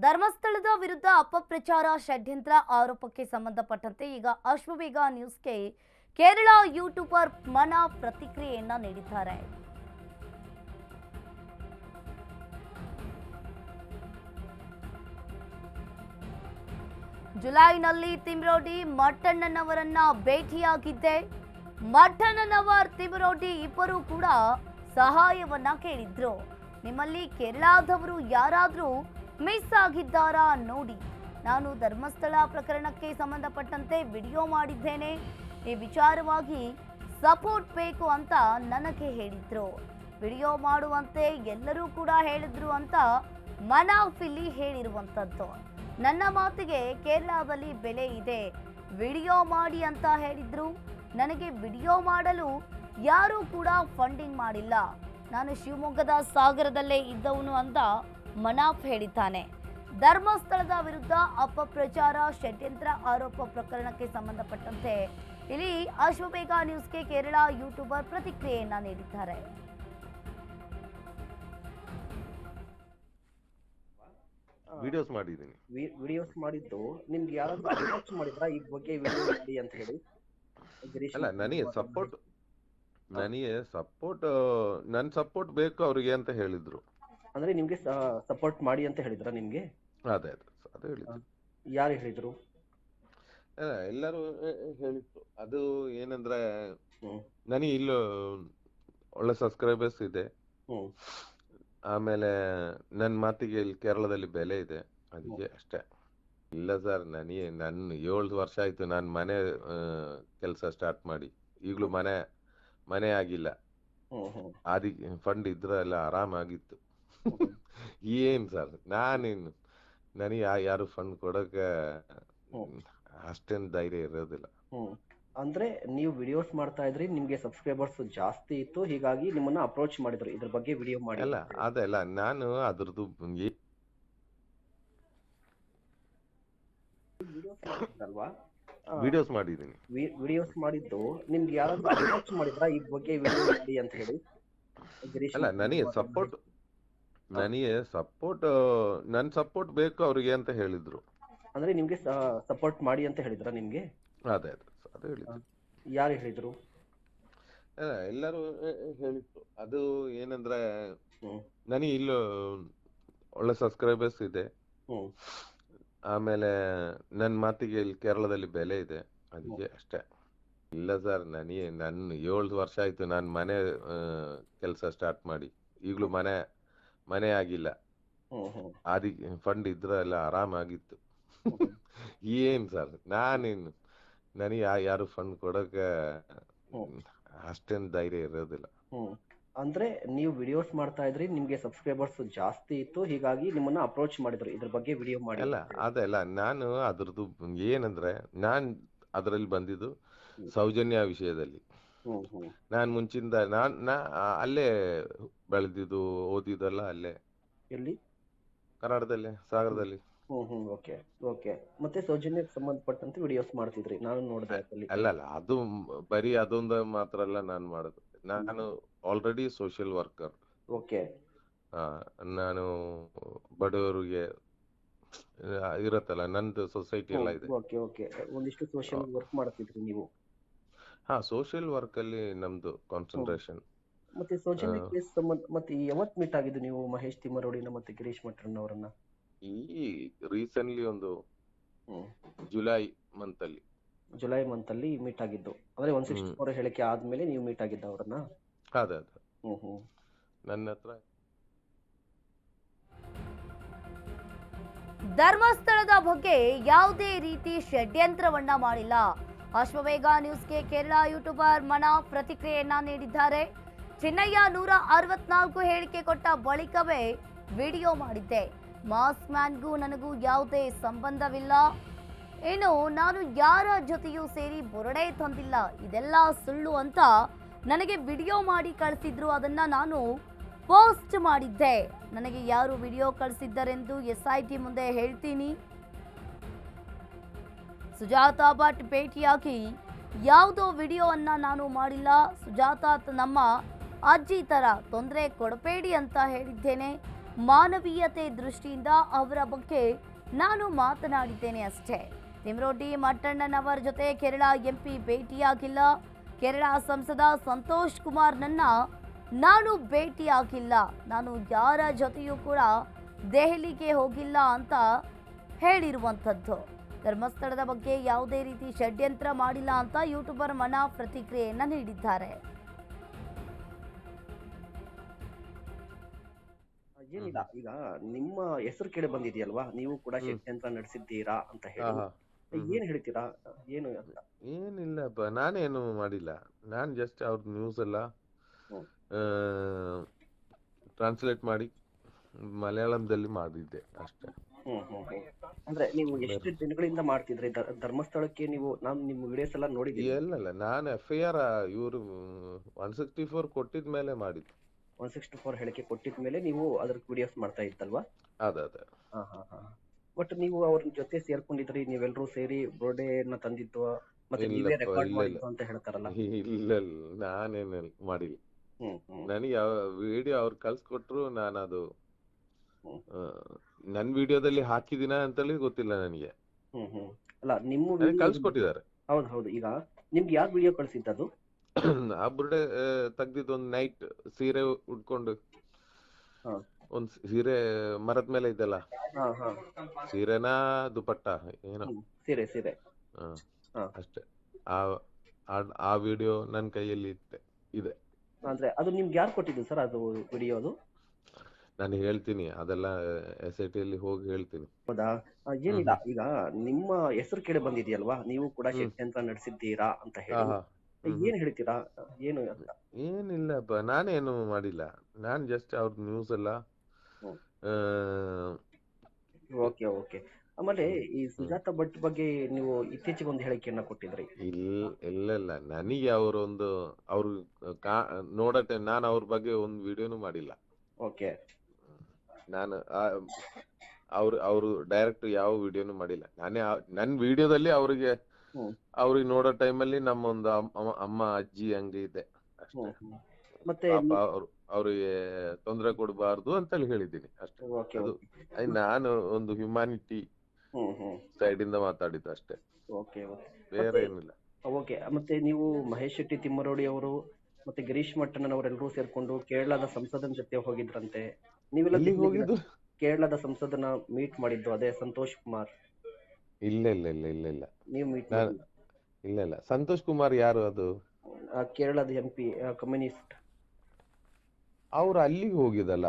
ಧರ್ಮಸ್ಥಳದ ವಿರುದ್ಧ ಅಪಪ್ರಚಾರ ಷಡ್ಯಂತ್ರ ಆರೋಪಕ್ಕೆ ಸಂಬಂಧಪಟ್ಟಂತೆ ಈಗ ಅಶ್ವವೇಗ ನ್ಯೂಸ್ಗೆ ಕೇರಳ ಯೂಟ್ಯೂಬರ್ ಮನ ಪ್ರತಿಕ್ರಿಯೆಯನ್ನ ನೀಡಿದ್ದಾರೆ. ಜುಲೈನಲ್ಲಿ ತಿಮ್ರೋಡಿ ಮಠಣ್ಣನವರನ್ನ ಭೇಟಿಯಾಗಿದ್ದೆ. ಮಠಣ್ಣನವರ್ ತಿಮ್ರೋಡಿ ಇಬ್ಬರು ಕೂಡ ಸಹಾಯವನ್ನ ಕೇಳಿದ್ರು. ನಿಮ್ಮಲ್ಲಿ ಕೇರಳದವರು ಯಾರಾದರೂ ಮಿಸ್ ಆಗಿದ್ದಾರಾ ನೋಡಿ, ನಾನು ಧರ್ಮಸ್ಥಳ ಪ್ರಕರಣಕ್ಕೆ ಸಂಬಂಧಪಟ್ಟಂತೆ ವಿಡಿಯೋ ಮಾಡಿದ್ದೇನೆ, ಈ ವಿಚಾರವಾಗಿ ಸಪೋರ್ಟ್ ಬೇಕು ಅಂತ ನನಗೆ ಹೇಳಿದ್ರು. ವಿಡಿಯೋ ಮಾಡುವಂತೆ ಎಲ್ಲರೂ ಕೂಡ ಹೇಳಿದ್ರು ಅಂತ ಮನಾಫ್ ಇಲ್ಲಿ ಹೇಳಿರುವಂಥದ್ದು. ನನ್ನ ಮಾತಿಗೆ ಕೇರಳದಲ್ಲಿ ಬೆಲೆ ಇದೆ, ವಿಡಿಯೋ ಮಾಡಿ ಅಂತ ಹೇಳಿದ್ರು. ನನಗೆ ವಿಡಿಯೋ ಮಾಡಲು ಯಾರೂ ಕೂಡ ಫಂಡಿಂಗ್ ಮಾಡಿಲ್ಲ, ನಾನು ಶಿವಮೊಗ್ಗದ ಸಾಗರದಲ್ಲೇ ಇದ್ದವನು ಅಂತ ಮನಾಫ್ ಹೇಳಿದ್ದಾನೆ. ಧರ್ಮಸ್ಥಳದ ವಿರುದ್ಧ ಅಪಪ್ರಚಾರ ಷಡ್ಯಂತ್ರ ಆರೋಪ ಪ್ರಕರಣಕ್ಕೆ ಸಂಬಂಧಪಟ್ಟಂತೆ ಇಲ್ಲಿ ಅಶ್ವವೇಗ ನ್ಯೂಸ್ಗೆ ಕೇರಳ ಯೂಟ್ಯೂಬರ್ ಪ್ರತಿಕ್ರಿಯೆಯನ್ನ ನೀಡಿದ್ದಾರೆ. ವಿಡಿಯೋಸ್ ಮಾಡಿದ್ದೀನಿ. ವಿಡಿಯೋಸ್ ಮಾಡಿದ್ದು ನಿಮ್ಗೆ ಯಾರಾದ್ರೂ ಅಪ್ರೋಚ್ ಮಾಡಿದ್ರಾ ಈ ಬಗ್ಗೆ ವಿಡಿಯೋ ಮಾಡಿ ಅಂತ ಹೇಳಿ? ಅಲ್ಲ, ನನಗೆ ಸಪೋರ್ಟ್ ನನ್ ಸಪೋರ್ಟ್ ಬೇಕು ಅವ್ರಿಗೆ ಅಂತ ಹೇಳಿದ್ರು. ಅಂದ್ರೆ ನಿಮ್ಗೆ ಸಪೋರ್ಟ್ ಮಾಡಿ ಅಂತ ಹೇಳಿದ್ರ ನಿಮ್ಗೆ? ಅದೇ ಹೇಳಿದ್ರು. ಯಾರು ಹೇಳಿದ್ರು? ಎಲ್ಲರೂ ಹೇಳಿದ್ರು. ಅದು ಏನಂದ್ರೆ ನನಗೆ ಇಲ್ಲೂ ಒಳ್ಳೆ ಸಬ್ಸ್ಕ್ರೈಬರ್ಸ್ ಇದೆ, ಆಮೇಲೆ ನನ್ನ ಮಾತಿಗೆ ಇಲ್ಲಿ ಕೇರಳದಲ್ಲಿ ಬೆಲೆ ಇದೆ, ಅದಕ್ಕೆ ಅಷ್ಟೇ. ಇಲ್ಲ ಸರ್, ನನ್ನ 7 ವರ್ಷ ಆಯ್ತು ನಾನು ಮನೆ ಕೆಲಸ ಸ್ಟಾರ್ಟ್ ಮಾಡಿ, ಈಗಲೂ ಮನೆ ಆಗಿಲ್ಲ. ಫಂಡ್ ಇದ್ರೆಲ್ಲ ಆರಾಮಾಗಿತ್ತು. ಏನ್ ಸರ್, ನನಗೆ ಯಾರು ಫಂಡ್ ಕೊಡಕ್ಕೆ ಅಷ್ಟೇನು ಧೈರ್ಯ ಇರೋದಿಲ್ಲ. ಅಂದ್ರೆ ನೀವು ವಿಡಿಯೋಸ್ ಮಾಡ್ತಾ ಇದ್ರಿ, ನಿಮ್ಗೆ ಸಬ್ಸ್ಕ್ರೈಬರ್ಸ್ ಜಾಸ್ತಿ ಇತ್ತು, ಹೀಗಾಗಿ ನಿಮ್ಮನ್ನ ಅಪ್ರೋಚ್ ಮಾಡಿದ್ರು ಇದ್ರ ಬಗ್ಗೆ ವಿಡಿಯೋ ಮಾಡಿ? ಅಲ್ಲ, ಅದೆಲ್ಲ ನಾನು ಅದ್ರದ್ದು ವಿಡಿಯೋಸ್ ಮಾಡಿದ್ದೀನಿ. ವಿಡಿಯೋಸ್ ಮಾಡಿದ್ದು ನಿಮ್ಗೆ ಯಾರಾದ್ರೂ ಅಪ್ರೋಚ್ ಮಾಡಿದ್ರಾ ಈ ಬಗ್ಗೆ ವಿಡಿಯೋ ಮಾಡಿ ಅಂತ ಹೇಳಿ? ಅಲ್ಲ, ನನಗೆ ಸಪೋರ್ಟ್ ನನ್ ಸಪೋರ್ಟ್ ಬೇಕು ಅವ್ರಿಗೆ ಅಂತ ಹೇಳಿದ್ರು. ಅಂದ್ರೆ ನಿಮ್ಗೆ ಸಪೋರ್ಟ್ ಮಾಡಿ ಅಂತ ಹೇಳಿದ್ರ ನಿಮ್ಗೆ? ಅದೇ ಹೇಳಿದ್ರು. ಯಾರು ಹೇಳಿದ್ರು? ಎಲ್ಲರೂ ಹೇಳಿದ್ರು. ಅದು ಏನಂದ್ರೆ ನನಗೆ ಇಲ್ಲೂ ಒಳ್ಳೆ ಸಬ್ಸ್ಕ್ರೈಬರ್ಸ್ ಇದೆ, ಆಮೇಲೆ ನನ್ನ ಮಾತಿಗೆ ಇಲ್ಲಿ ಕೇರಳದಲ್ಲಿ ಬೆಲೆ ಇದೆ, ಅದಕ್ಕೆ ಅಷ್ಟೇ. ಇಲ್ಲ ಸರ್, ನನ್ನ 7 ವರ್ಷ ಆಯ್ತು ನಾನು ಮನೆ ಕೆಲಸ ಸ್ಟಾರ್ಟ್ ಮಾಡಿ, ಈಗಲೂ ಮನೆ ಆಗಿಲ್ಲ. ಫಂಡ್ ಇದ್ರೆಲ್ಲ ಆರಾಮಾಗಿತ್ತು. ಏನ್ ಸರ್, ನನಗೆ ಯಾರು ಫಂಡ್ ಕೊಡಕ್ಕೆ ಅಷ್ಟೇನು ಧೈರ್ಯ ಇರೋದಿಲ್ಲ. ಅಂದ್ರೆ ನೀವು ವಿಡಿಯೋಸ್ ಮಾಡ್ತಾ ಇದ್ರಿ, ನಿಮ್ಗೆ ಸಬ್ಸ್ಕ್ರೈಬರ್ಸ್ ಜಾಸ್ತಿ ಇತ್ತು, ಹೀಗಾಗಿ ನಿಮ್ಮನ್ನ ಅಪ್ರೋಚ್ ಮಾಡಿದ್ರು ಇದ್ರ ಬಗ್ಗೆ ವಿಡಿಯೋ ಮಾಡಿ? ಅಲ್ಲ, ಅದೆಲ್ಲ ನಾನು ಅದ್ರದ್ದು ಏನಂದ್ರೆ ಅದರಲ್ಲಿ ಬಂದಿದ್ದು ಸೌಜನ್ಯ ವಿಷಯದಲ್ಲಿ. ನಾನ್ ಮುಂಚಿಂದ ಅಲ್ಲೇ ಬೆಳೆದಿದ್ದು, ಓದಿದ್ದೆಲ್ಲ ಅಲ್ಲೇ. ಎಲ್ಲಿ? ಕನ್ನಡದಲ್ಲೇ, ಸಾಗರದಲ್ಲಿ. ಓಕೆ. ಮತ್ತೆ ಸೌಜನ್ಯಕ್ಕೆ ಸಂಬಂಧಪಟ್ಟಂತೆ ವಿಡಿಯೋಸ್ ಮಾಡ್ತಿದ್ರಿ, ನಾನು ನೋಡಿದೆ. ಅಲ್ಲ, ಅದು ಬರೀ ಅದೊಂದು ಮಾತ್ರ ಅಲ್ಲ ನಾನು ಮಾಡೋದು. ನಾನು ಆಲ್ರೆಡಿ ಸೋಷಿಯಲ್ ವರ್ಕರ್. ಓಕೆ. ನಾನು ಬಡವರಿಗೆ ಇರತ್ತಲ್ಲ, ನಂದು ಸೊಸೈಟಿ ಎಲ್ಲ ಇದೆ. ಓಕೆ. ಒಂದಿಷ್ಟು ಸೋಷಿಯಲ್ ವರ್ಕ್ ಮಾಡ್ತಿದ್ರಿ ನೀವು? ಸೋಷಿಯಲ್ ವರ್ಕ್ ಅಲ್ಲಿ ನಮ್ದು ಕಾನ್ಸಂಟ್ರೇಷನ್. ಮತ್ತೆ ಸೌಜನ್ಯಕ್ಕೆ ಸಂಬಂಧ ಮತ್ತೆ ಯಾವತ್ ಮೀಟ್ ಆಗಿದ್ದು ನೀವು ಮಹೇಶ್ ತಿಮ್ಮರೋಡಿನ ಮತ್ತೆ ಗಿರೀಶ್ ಮಠಣ್ಣ ಅವರನ್ನ? ಈ ರೀಸೆಂಟ್ಲಿ ಒಂದು ಜುಲೈ ಮಂತ್ ಅಲ್ಲಿ ಮೀಟ್ ಆಗಿದ್ದು. ಅಂದ್ರೆ 164 ಹೇಳಿಕೆ ಆದ್ಮೇಲೆ ನೀವು ಮೀಟ್ ಆಗಿದ್ದ ಅವರನ್ನ? ಅದೇ ನನ್ನ ಹತ್ರ ಧರ್ಮಸ್ಥಳದ ಬಗ್ಗೆ ಯಾವುದೇ ರೀತಿ ಷಡ್ಯಂತ್ರವನ್ನ ಮಾಡಿಲ್ಲ. ಅಶ್ವವೇಗ ನ್ಯೂಸ್ಗೆ ಕೇರಳ ಯೂಟ್ಯೂಬರ್ ಮನಾಫ್ ಪ್ರತಿಕ್ರಿಯೆಯನ್ನ ನೀಡಿದ್ದಾರೆ. ಚಿನ್ನಯ್ಯ 164 ಹೇಳಿಕೆ ಕೊಟ್ಟ ಬಳಿಕವೇ ವಿಡಿಯೋ ಮಾಡಿದ್ದೆ. ಮಾಸ್ ಮ್ಯಾನ್ಗೂ ನನಗೂ ಯಾವುದೇ ಸಂಬಂಧವಿಲ್ಲ, ಇನ್ನು ನಾನು ಯಾರ ಜೊತೆಯೂ ಸೇರಿ ಬುರುಡೆ ತಂದಿಲ್ಲ, ಇದೆಲ್ಲ ಸುಳ್ಳು ಅಂತ ನನಗೆ ವಿಡಿಯೋ ಮಾಡಿ ಕಳಿಸಿದ್ರು, ಅದನ್ನ ನಾನು ಪೋಸ್ಟ್ ಮಾಡಿದ್ದೆ. ನನಗೆ ಯಾರು ವಿಡಿಯೋ ಕಳಿಸಿದ್ದರೆಂದು SIT ಮುಂದೆ ಹೇಳ್ತೀನಿ. ಸುಜಾತಾ ಭಟ್ ಭೇಟಿಯಾಗಿ ಯಾವುದೋ ವಿಡಿಯೋವನ್ನ ನಾನು ಮಾಡಿಲ್ಲ. ಸುಜಾತಾ ನಮ್ಮ ಅಜ್ಜಿ ತರ ತೊಂದರೆ ಕೊಡಬೇಡಿ ಅಂತ ಹೇಳಿದ್ದೇನೆ. ಮಾನವೀಯತೆ ದೃಷ್ಟಿಯಿಂದ ಅವರ ಬಗ್ಗೆ ನಾನು ಮಾತನಾಡಿದ್ದೇನೆ ಅಷ್ಟೇ. ತಿಮ್ರೋಟಿ ಮಟ್ಟಣ್ಣನವರ ಜೊತೆ ಕೇರಳ ಎಂಪಿ ಭೇಟಿಯಾಗಿಲ್ಲ. ಕೇರಳ ಸಂಸದ ಸಂತೋಷ್ ಕುಮಾರ್ನನ್ನ ನಾನು ಭೇಟಿಯಾಗಿಲ್ಲ. ನಾನು ಯಾರ ಜೊತೆಯೂ ಕೂಡ ದೆಹಲಿಗೆ ಹೋಗಿಲ್ಲ ಅಂತ ಹೇಳಿರುವಂಥದ್ದು. ಧರ್ಮಸ್ಥಳದ ಬಗ್ಗೆ ಯಾವುದೇ ರೀತಿ ಷಡ್ಯಂತ್ರ ಮಾಡಿಲ್ಲ ಅಂತ ಯೂಟ್ಯೂಬರ್ ಮನಾ ಪ್ರತಿಕ್ರಿಯೆಯನ್ನ ನೀಡಿದ್ದಾರೆ. ಏನಿಲ್ಲ, ಈಗ ನಿಮ್ಮ ಹೆಸರು ಕೇಳಿ ಬಂದಿದೆಯಲ್ವಾ, ನೀವು ಕೂಡ ಷಡ್ಯಂತ್ರ ನಡೆಸಿದ್ದೀರಾ ಅಂತ ಹೇಳಿ ಏನ್ ಹೇಳ್ತೀರಾ? ಏನು ಅಂತ? ಏನಿಲ್ಲಪ್ಪ, ನಾನೇನು ಮಾಡಿಲ್ಲ. ನಾನ್ ಜಸ್ಟ್ ಅವ್ರ ನ್ಯೂಸ್ ಎಲ್ಲ ಟ್ರಾನ್ಸ್ಲೇಟ್ ಮಾಡಿ ಮಲಯಾಳಂದಲ್ಲಿ ಮಾಡಿದ್ದೆ ಅಷ್ಟೇ. ಅಂದ್ರೆ ನೀವು ಎಷ್ಟು ದಿನಗಳಿಂದ ಮಾಡ್ತಿದ್ರಿ ಧರ್ಮಸ್ಥಳಕ್ಕೆ? ನೀವು ನಾನು ನಿಮ್ಮ ವಿಡಿಯೋಸ್ ಎಲ್ಲ ನೋಡಿದ್ದೀನಿ. ಎಲ್ಲಲ್ಲ, ನಾನು FIR ಇವರು 164 ಕೊಟ್ಟಿದ ಮೇಲೆ ಮಾಡಿದ್ದು. 164 ಹೇಳಿಕೆ ಕೊಟ್ಟಿದ ಮೇಲೆ ನೀವು ಅದ್ರ ವಿಡಿಯೋಸ್ ಮಾಡ್ತಾ ಇತ್ತಲ್ವಾ? ಅದ ಬಟ್ ನೀವು ಅವ್ರ ಜೊತೆ ಸೇರ್ಕೊಂಡಿದ್ರಿ, ನೀವೆಲ್ಲರೂ ಸೇರಿ ಬೋರ್ಡೆನ ತಂದಿದ್ದು ಮತ್ತೆ ನೀವೇ ರೆಕಾರ್ಡ್ ಮಾಡಿದ್ದು ಅಂತ ಹೇಳ್ತಾರಲ್ಲ? ಇಲ್ಲ, ನಾನೇನು ಮಾಡಿಲ್ಲ. ನನಗೆ ವಿಡಿಯೋ ಅವ್ರು ಕಳ್ಸಿಕೊಟ್ರು, ನಾನು ಅದು ನನ್ ವಿಡಿಯೋದಲ್ಲಿ ಹಾಕಿದಿನ ಅಂತೇಳಿ ಗೊತ್ತಿಲ್ಲ ನನಗೆ. ಅಲ್ಲ, ನಿಮ್ಮ ಕಳ್ಸಿಕೊಟ್ಟಿದ್ದಾರೆ. ಹೌದು. ಈಗ ನಿಮ್ಗೆ ಯಾರು ವಿಡಿಯೋ ಕಳ್ಸಿದ್ದದು? ಆ ಬುರ್ಡೆ ತೆಗ್ದಿದ್ದು ಒಂದು ನೈಟ್ ಸೀರೆ ಉಟ್ಕೊಂಡು, ಒಂದ್ ಸೀರೆ ಮರದ ಮೇಲೆ ಇದೆಲ್ಲ, ಸೀರೆನಾ ದುಪಟ್ಟ ಏನೋ, ಸೀರೆ ಅಷ್ಟೇ. ಆ ವಿಡಿಯೋ ನನ್ ಕೈಯಲ್ಲಿ ಇದೆ. ಅಂದ್ರೆ ಅದು ನಿಮ್ಗೆ ಯಾರು ಕೊಟ್ಟಿದ್ದು ಸರ್ ಅದು ವಿಡಿಯೋ? ಅದು ನಾನು ಹೇಳ್ತೀನಿ, ಅದೆಲ್ಲ SIT ಅಲ್ಲಿ ಹೋಗಿ ಹೇಳ್ತೀನಿ. ಹೌದಾ? ಏನಿಲ್ಲ, ಈಗ ನಿಮ್ಮ ಹೆಸರು ಕೇಳಿ ಬಂದಿದೆಯಲ್ವಾ, ನೀವು ಕೂಡ ಷಡ್ಯಂತ್ರ ನಡೆಸಿದ್ದೀರಾ ಅಂತ ಹೇಳಿ ಏನ್ ಹೇಳ್ತೀರಾ? ಏನು ಅಂತ? ಏನಿಲ್ಲಪ್ಪ, ನಾನೇನು ಮಾಡಿಲ್ಲ. ನಾನ್ ಜಸ್ಟ್ ಅವ್ರ ನ್ಯೂಸ್ ಎಲ್ಲ ಓಕೆ. ಆಮೇಲೆ ಈ ಸುಜಾತ ಭಟ್ ಬಗ್ಗೆ ನೀವು ಇತ್ತೀಚೆಗೆ ಒಂದು ಹೇಳಿಕೆಯನ್ನ ಕೊಟ್ಟಿದ್ರಿ. ಇಲ್ಲ, ನನಗೆ ಅವರೊಂದು ಅವ್ರು ನೋಡತ್ತೆ, ನಾನು ಅವ್ರ ಬಗ್ಗೆ ಒಂದು ವಿಡಿಯೋನು ಮಾಡಿಲ್ಲ. ಓಕೆ. ನಾನು ಅವ್ರು ಡೈರೆಕ್ಟ್ ಯಾವ ವಿಡಿಯೋನು ಮಾಡಿಲ್ಲ. ನಾನೇ ನನ್ ವಿಡಿಯೋದಲ್ಲಿ ಅವ್ರಿಗೆ ನೋಡೋ ಟೈಮಲ್ಲಿ ನಮ್ಮೊಂದು ಅಮ್ಮ ಅಜ್ಜಿ ಹಂಗೆ ಇದೆ ಅಷ್ಟೇ. ಮತ್ತೆ ಅವ್ರಿಗೆ ತೊಂದರೆ ಕೊಡಬಾರ್ದು ಅಂತೇಳಿ ಹೇಳಿದ್ದೀನಿ ಅಷ್ಟೇ. ಅದು ನಾನು ಒಂದು ಹ್ಯುಮ್ಯಾನಿಟಿ ಸೈಡ್ ಇಂದ ಮಾತಾಡಿದ್ದು ಅಷ್ಟೇ, ಬೇರೆ ಏನಿಲ್ಲ. ಓಕೆ. ಮತ್ತೆ ನೀವು ಮಹೇಶ್ ಶೆಟ್ಟಿ ತಿಮ್ಮರೋಡಿ ಅವರು ಮತ್ತೆ ಗಿರೀಶ್ ಮಟ್ಟಣ್ಣನವರೆಲ್ಲರೂ ಸೇರ್ಕೊಂಡು ಕೇರಳದ ಸಂಸದನ ಜೊತೆ ಹೋಗಿದ್ರಂತೆ. ನೀವೆಲ್ಲ ಹೋಗಿದ್ದು? ಕೇರಳದ ಸಂಸದನ ಮೀಟ್ ಮಾಡಿದ್ದು ಅದೇ ಸಂತೋಷ್ ಕುಮಾರ್. ಇಲ್ಲ, ನೀವು ಮೀಟ್ ಇಲ್ಲ. ಸಂತೋಷ್ ಕುಮಾರ್ ಯಾರು? ಅದು ಕೇರಳದ MP ಕಮ್ಯುನಿಸ್ಟ್. ಅವ್ರು ಅಲ್ಲಿಗೆ ಹೋಗಿದಲ್ಲ.